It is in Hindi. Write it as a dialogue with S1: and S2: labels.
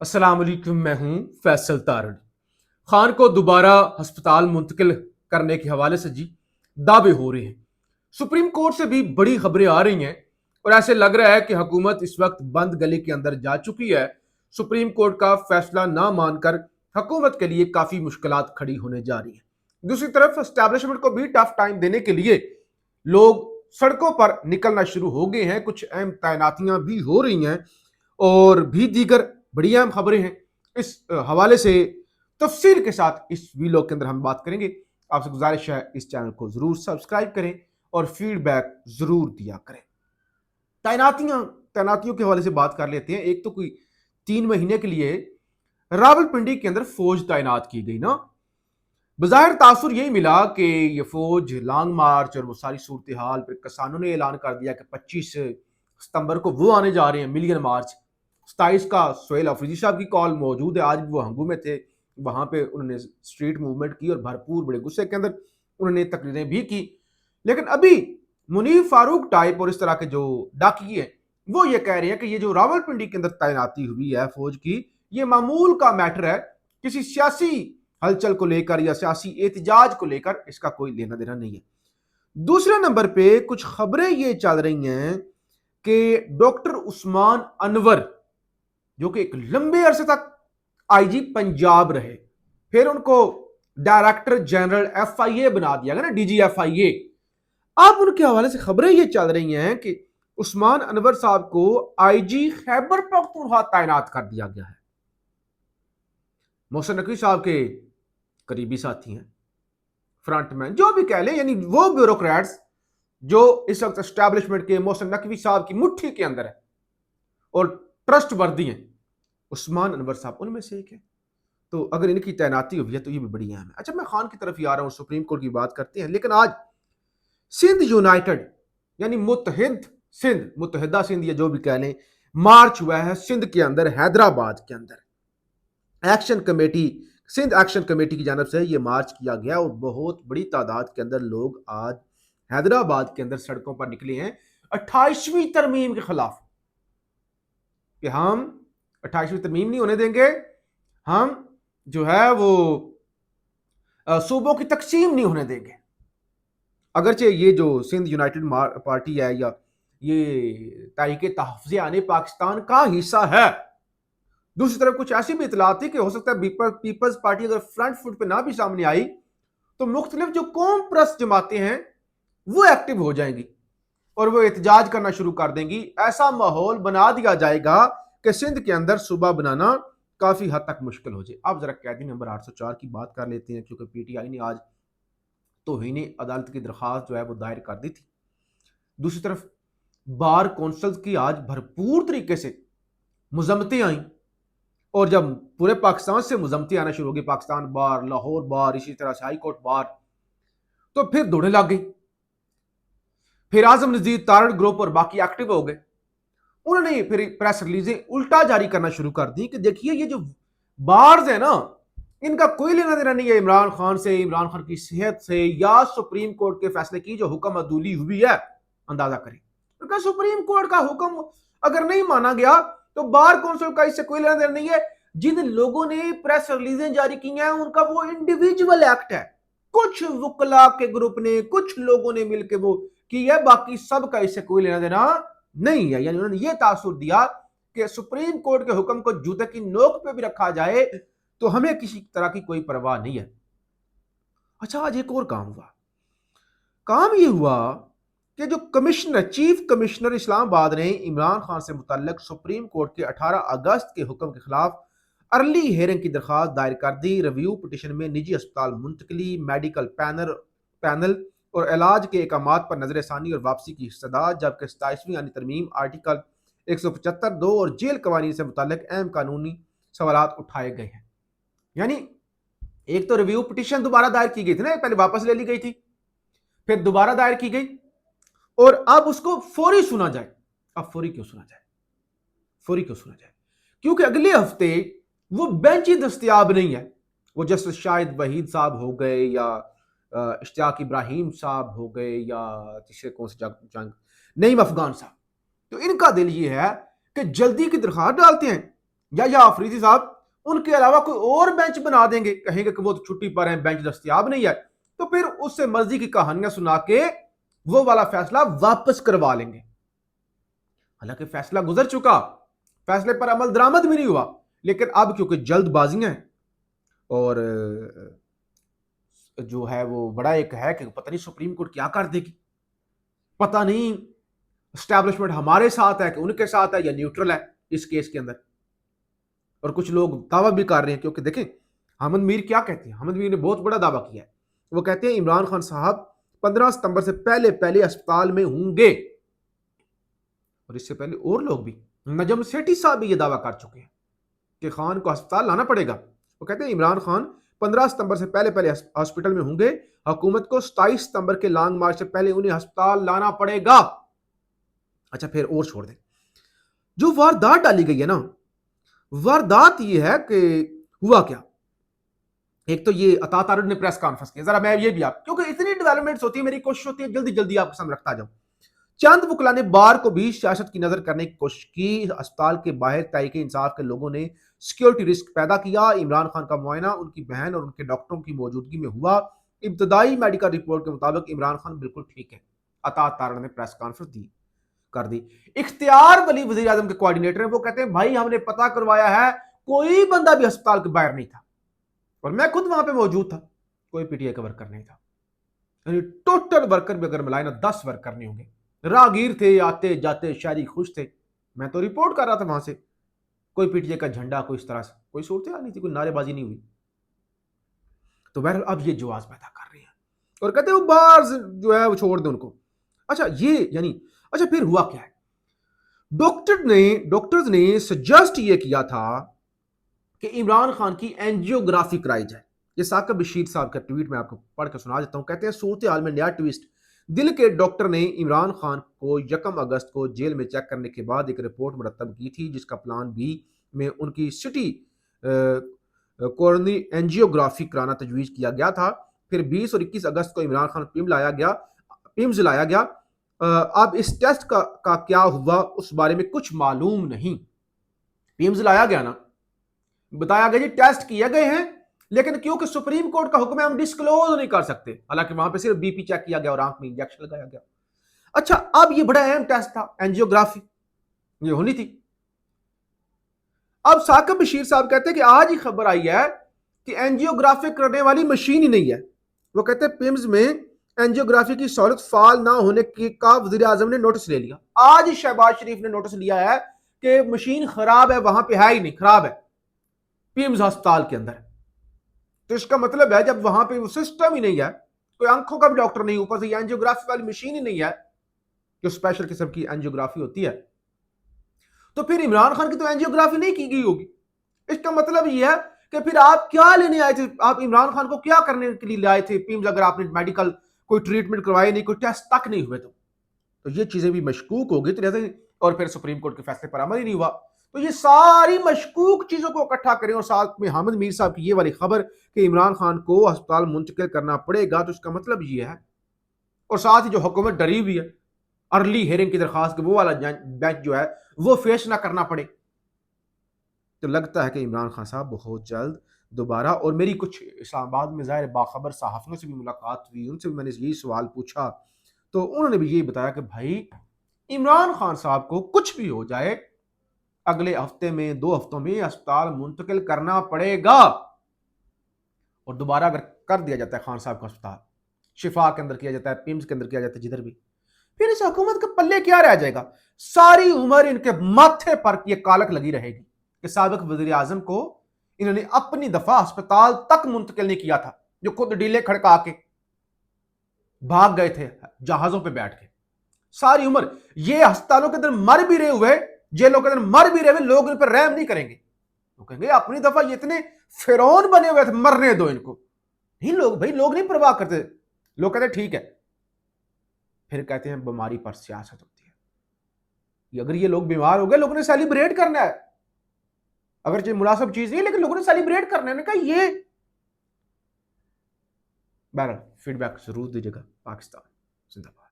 S1: अस्सलाम वालेकुम, मैं हूं फैसल तारड़। खान को दोबारा अस्पताल मुंतकिल करने के हवाले से दावे हो रहे हैं। सुप्रीम कोर्ट से भी बड़ी खबरें आ रही हैं और ऐसे लग रहा है कि हुकूमत इस वक्त बंद गली के अंदर जा चुकी है। सुप्रीम कोर्ट का फैसला ना मानकर हुकूमत के लिए काफी मुश्किलात खड़ी होने जा रही है। दूसरी तरफ एस्टैब्लिशमेंट को भी टफ टाइम देने के लिए लोग सड़कों पर निकलना शुरू हो गए हैं। कुछ अहम तैनातियां भी हो रही हैं और भी दीगर बड़ी अहम खबरें हैं। इस हवाले से तफसील के साथ इस वीडियो के अंदर हम बात करेंगे। आपसे गुजारिश है इस चैनल को जरूर सब्सक्राइब करें और फीडबैक जरूर दिया करें। तैनातियों के हवाले से बात कर लेते हैं। एक तो कोई 3 महीने के लिए रावलपिंडी के अंदर फौज तैनात की गई ना। बज़ाहिर तासुर यही मिला कि ये फौज लॉन्ग मार्च और वो सारी सूरत हाल, फिर किसानों ने ऐलान कर दिया कि 25 सितंबर को वो आने जा रहे हैं मिलियन मार्च। 27 का सोहेल अफरीदी साहब की कॉल मौजूद है, आज भी वो हंगू में थे, वहां पे उन्होंने स्ट्रीट मूवमेंट की और भरपूर बड़े गुस्से के अंदर उन्होंने तकरीरें भी की। लेकिन अभी मुनीर फारूक टाइप और इस तरह के जो डाकिए हैं वो ये कह रहे हैं कि ये जो रावलपिंडी के अंदर तैनाती हुई है फौज की, ये मामूल का मैटर है, किसी सियासी हलचल को लेकर या सियासी एहतजाज को लेकर इसका कोई लेना देना नहीं है। दूसरे नंबर पे कुछ खबरें ये चल रही हैं कि डॉक्टर उस्मान अनवर, जो कि एक लंबे अरसे तक आईजी पंजाब रहे, फिर उनको डायरेक्टर जनरल एफआईए बना दिया गया ना, डीजी एफआईए। अब उनके हवाले से खबरें ये चल रही हैं कि उस्मान अनवर साहब को आईजी खैबर पख्तूनख्वा तैनात कर दिया गया है। मोहसिन नकवी साहब के करीबी साथी हैं, फ्रंटमैन जो भी कह लें, यानी वो ब्यूरोक्रेट्स जो इस वक्त एस्टैब्लिशमेंट के मोहसिन नकवी साहब की मुट्ठी के अंदर है और ट्रस्ट वर्दी हैं, उस्मान अनवर साहब उनमें से एक है। तो अगर इनकी तैनाती हुई है तो ये भी बड़ी अहम है। अच्छा, मैं खान की तरफ ही आ रहा हूं, सुप्रीम कोर्ट की बात करते हैं। लेकिन आज सिंध यूनाइटेड यानी मुतहिदा सिंध या जो भी कह लें, मार्च हुआ है सिंध के अंदर, हैदराबाद के अंदर। Action committee, Sindh action committee की जानब से यह मार्च किया गया और बहुत बड़ी तादाद के अंदर लोग आज हैदराबाद के अंदर सड़कों पर निकले हैं 28वीं तरमीम के खिलाफ, कि हम 28वीं तरमीम नहीं होने देंगे, हम जो है वो सूबों की तकसीम नहीं होने देंगे। अगरचे ये जो सिंध यूनाइटेड पार्टी है या ये तहरीक तहफ़्फ़ुज़ आने पाकिस्तान का हिस्सा है, दूसरी तरफ कुछ ऐसी भी इतला थी कि हो सकता है पीपल्स पार्टी अगर फ्रंट फुट पे ना भी सामने आई तो मुख्तलिफ जो कौम प्रस्त जमातें हैं वो एक्टिव हो जाएंगी और वो एहतजाज करना शुरू कर देंगी। ऐसा माहौल बना दिया जाएगा कि सिंध के अंदर सूबा बनाना काफी हद तक मुश्किल हो जाए। अब जरा कैदी नंबर 804 की बात कर लेते हैं, क्योंकि पीटीआई ने आज तौहीन अदालत की दरखास्त जो है वो दायर कर दी थी। दूसरी तरफ बार कौंसल्स की आज भरपूर तरीके से मुजम्मतें आई और जब पूरे पाकिस्तान से मुजम्मतें आना शुरू हो गई, पाकिस्तान बार, लाहौर बार, इसी तरह से हाई कोर्ट बार, तो फिर दौड़े लग गई। फिर आजम नजीर, तारड़ ग्रुप और बाकी एक्टिव हो गए। उन्होंने फिर प्रेस रिलीजें उल्टा जारी करना शुरू कर दी कि देखिए ये जो बार्स है ना, इनका कोई लेना देना नहीं है इमरान खान से, इमरान खान की सेहत से या सुप्रीम कोर्ट के फैसले की जो हुक्म अदूली हुई है। अंदाजा करें, क्योंकि सुप्रीम कोर्ट का हुक्म अगर नहीं माना गया तो बार कौंसिल का इससे कोई लेना देना नहीं है। जिन लोगों ने प्रेस रिलीजें जारी की हैं उनका वो इंडिविजुअल एक्ट है, कुछ वकला के ग्रुप ने, कुछ लोगों ने मिलकर वो की है, बाकी सबका इससे कोई लेना देना नहीं है। यानी उन्होंने ये तासुर दिया कि सुप्रीम कोर्ट के हुक्म को जूते की नोक पे भी रखा जाए तो हमें किसी तरह की कोई परवाह नहीं है। अच्छा, आज एक और काम हुआ। काम ये हुआ कि जो कमिश्नर, चीफ कमिश्नर इस्लामाबाद ने इमरान खान से मुतल्लिक सुप्रीम कोर्ट के 18 अगस्त के हुक्म के खिलाफ अर्ली हेयरिंग की दरखास्त दायर कर दी। रिव्यू पिटिशन में निजी अस्पताल मुंतकली, मेडिकल पैनल और इलाज के अहकामात पर नजरसानी और वापसी की हिस्सेदार, जबकि 27वीं यानी तरमीम आर्टिकल 175(2) और जेल कवानीन से मुतल्लिक अहम कानूनी सवालात उठाए गए हैं। यानी एक तो रिव्यू पिटिशन दोबारा दायर की गई थी ना, पहले वापस ले ली गई थी, फिर दोबारा दायर की गई और अब उसको फौरी सुना जाए। अब फौरी क्यों सुना जाए? फौरी क्यों सुना जाए? क्योंकि अगले हफ्ते वो बेंच ही दस्तयाब नहीं है। वो जस्टिस शाहिद वहीद साहब हो गए या इश्तियाक इब्राहिम साहब हो गए या तीसरे कौन से नईम अफगान साहब, तो इनका दिल ये है कि जल्दी की दरखास्त डालते हैं या आफरीदी साहब उनके अलावा कोई और बेंच बना देंगे, कहेंगे कि वो तो छुट्टी पर हैं, बेंच दस्तयाब नहीं है, तो फिर उससे मर्जी की कहानियां सुना के वो वाला फैसला वापस करवा लेंगे। हालांकि फैसला गुजर चुका, फैसले पर अमल दरामद भी नहीं हुआ, लेकिन अब क्योंकि जल्दबाजियां हैं और जो है वो बड़ा एक है कि पता नहीं सुप्रीम कोर्ट क्या कर देगी, पता नहीं स्टैब्लिशमेंट हमारे साथ है कि उनके साथ है या न्यूट्रल है इस केस के अंदर। और कुछ लोग दावा भी कर रहे हैं, क्योंकि देखें अहमद मीर क्या कहते हैं, अहमद मीर ने बहुत बड़ा दावा किया है। वो कहते हैं इमरान खान साहब 15 सितंबर से पहले पहले अस्पताल में होंगे। और इससे पहले और लोग भी, नजम सेठी साहब भी ये दावा कर चुके हैं कि खान को अस्पताल लाना पड़ेगा। वो कहते हैं इमरान खान 15 सितंबर से पहले पहले हॉस्पिटल में होंगे, हुकूमत को 27 सितंबर के लॉन्ग मार्च से पहले उन्हें अस्पताल लाना पड़ेगा। अच्छा फिर और छोड़ दें, जो वारदात डाली गई है ना, वारदात ये है कि हुआ क्या। एक तो ये अता तारुड ने प्रेस कॉन्फ्रेंस की, जरा मैं ये भी आप, क्योंकि इतनी डेवलपमेंट्स होती है, मेरी कोशिश होती है जल्दी जल्दी आपके सामने रखता जाऊं। चंद वकला ने बार को भी सियासत की नजर करने की कोशिश की। अस्पताल के बाहर तहरीक इंसाफ के लोगों ने सिक्योरिटी रिस्क पैदा किया। इमरान खान का मुआयना उनकी बहन और उनके डॉक्टरों की मौजूदगी में हुआ। इब्तदाई मेडिकल रिपोर्ट के मुताबिक इमरान खान बिल्कुल ठीक है। अता तारुड ने प्रेस कॉन्फ्रेंस दी कर दी। इख्तियार वली वजीर आजम के कोऑर्डिनेटर हैं, वो कहते हैं भाई हमने पता करवाया है, कोई बंदा भी अस्पताल के बाहर नहीं था और मैं खुद वहां पे मौजूद था, कोई पीटीआई का वर्कर नहीं था। यानी टोटल वर्कर भी अगर मिलाए ना 10 वर्कर नहीं होंगे, राहगीर थे, आते जाते शायरी खुश थे। मैं तो रिपोर्ट कर रहा था वहां से, कोई पीटीआई का झंडा, कोई इस तरह से कोई सूरत नहीं थी, कोई नारेबाजी नहीं हुई। तो बहरहाल अब ये जवाब पैदा कर रही है और कहते हैं वो बाहर जो है वो छोड़ दे उनको। अच्छा ये यानी, अच्छा फिर हुआ क्या है। डॉक्टर्स ने सजेस्ट ये किया था कि इमरान खान की एंजियोग्राफी कराई जाए। ये साकिब बशीर साहब का ट्वीट मैं आपको पढ़ के सुना देता हूं। कहते हैं सूरत हाल में नया ट्विस्ट, दिल के डॉक्टर ने इमरान खान को 1 अगस्त को जेल में चेक करने के बाद एक रिपोर्ट मुरतब की थी, जिसका प्लान बी में उनकी सिटी कोरोनरी एंजियोग्राफी कराना तजवीज़ किया गया था। फिर 20 और 21 अगस्त को इमरान खान पिम्स लाया गया। अब इस टेस्ट का क्या हुआ उस बारे में कुछ मालूम नहीं। पिम्स लाया गया ना, बताया गया जी टेस्ट किए गए हैं, लेकिन क्योंकि सुप्रीम कोर्ट का हुक्म है हम डिस्क्लोज नहीं कर सकते, हालांकि वहां पे सिर्फ बीपी चेक किया गया और आंख में इंजेक्शन लगाया गया। अच्छा अब ये बड़ा अहम टेस्ट था एंजियोग्राफी, ये होनी थी। अब साकिब बशीर साहब कहते हैं कि आज ही खबर आई है कि एंजियोग्राफी करने वाली मशीन ही नहीं है। वो कहते हैं पिम्स में एंजियोग्राफी की सहूलत फाल ना होने का वजीर आजम ने नोटिस ले लिया। आज ही शहबाज शरीफ ने नोटिस लिया है कि मशीन खराब है, वहां पे है ही नहीं, खराब है पिम्स अस्पताल के अंदर। तो इसका मतलब है जब वहां पे वो सिस्टम ही नहीं है, कोई आंखों का भी डॉक्टर नहीं, ऊपर से एंजियोग्राफी वाली मशीन ही नहीं है, जो स्पेशल किस्म की एंजियोग्राफी होती है, तो फिर इमरान खान की तो एंजियोग्राफी नहीं की गई होगी। इसका मतलब यह है कि फिर आप क्या लेने आए थे, आप इमरान खान को क्या करने के लिए आए थे पिम्स, अगर आपने मेडिकल कोई ट्रीटमेंट करवाई नहीं, कोई टेस्ट तक नहीं हुए। तो ये चीजें भी मशकूक हो गई, तो और फिर सुप्रीम कोर्ट के फैसले पर अमल ही नहीं हुआ। तो ये सारी मशकूक चीजों को इकट्ठा करें और साथ में हामिद मीर साहब की ये वाली खबर कि इमरान खान को अस्पताल मुंतकिल करना पड़ेगा, तो इसका मतलब ये है। और साथ ही जो हुकूमत डरी हुई है अर्ली हेयरिंग की दरखास्त के वो वाला बेंच जो है वो फेस ना करना पड़े, तो लगता है कि इमरान खान साहब बहुत जल्द दोबारा, और मेरी कुछ इस्लामाबाद में ज़ाहिर बाखबर सहाफ़ियों से भी मुलाकात हुई, उनसे भी मैंने यही सवाल पूछा, तो उन्होंने भी यही बताया कि भाई इमरान खान साहब को कुछ भी हो जाए अगले हफ्ते में 2 हफ्तों में अस्पताल मुंतकिल करना पड़ेगा। और दोबारा अगर कर दिया जाता है खान साहब का अस्पताल, शिफा के अंदर किया जाता है, पिम्स के अंदर किया जाता है, जिधर भी, फिर इस हुकूमत के पल्ले क्या रह जाएगा। सारी उम्र इनके माथे पर यह कालक लगी रहेगी कि साबिक वजीर आजम को इन्होंने अपनी दफा अस्पताल तक मुंतकिल नहीं किया था, जो खुद डीले खड़का के भाग गए थे जहाजों पे बैठ के। सारी उम्र ये अस्पतालों के अंदर मर भी रहे हुए, जेलों के अंदर मर भी रहे हुए, लोग इन पर रहम नहीं करेंगे, तो कहेंगे अपनी दफा ये इतने फिरौन बने हुए थे, मरने दो इनको। नहीं लोग, भाई लोग नहीं परवाह करते, लोग कहते ठीक है, फिर कहते हैं बीमारी पर सियासत होती है। अगर ये लोग बीमार हो गए, लोगों ने सेलिब्रेट करना है, अगर ये मुनासिब चीज नहीं, लेकिन लोगों ने सेलिब्रेट करना है, कहा ये। बहरहाल फीडबैक जरूर दीजिएगा। पाकिस्तान जिंदाबाद।